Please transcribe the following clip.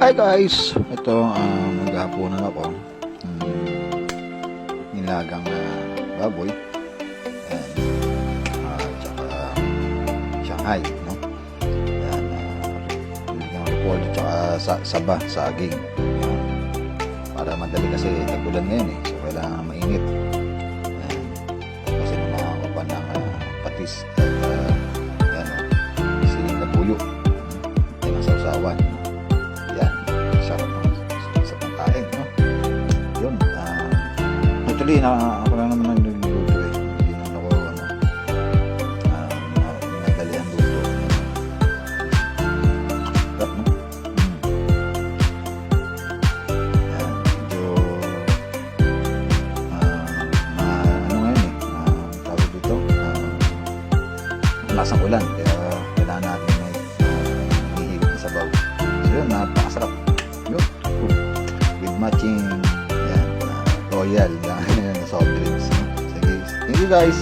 Hi guys! Ito, naghahaponan ako. Nilagang baboy. Ayan. Tsaka Shanghai, no? Ayan. Nilagang report, tsaka saba, saging. Ayan. Para madali kasi tag-ulan ngayon eh. So, kailangan mainit. Ayan. Kasi nung pa ng patis at ayan, siling na puyo. Ayan ang sausawan. Yan, sarap sa pangkain, no? Yun, actually, ako lang naman nagluluto eh. Hindi naman ako, nadali ang luto. Sarap, no? Yan, medyo, ano ngayon eh, tawag dito, lasang ulan, kaya kailangan natin may hihigit na sabaw. So yun, napakasarap yun, with matching yan, royal na soft drinks, no? Sige, thank you guys.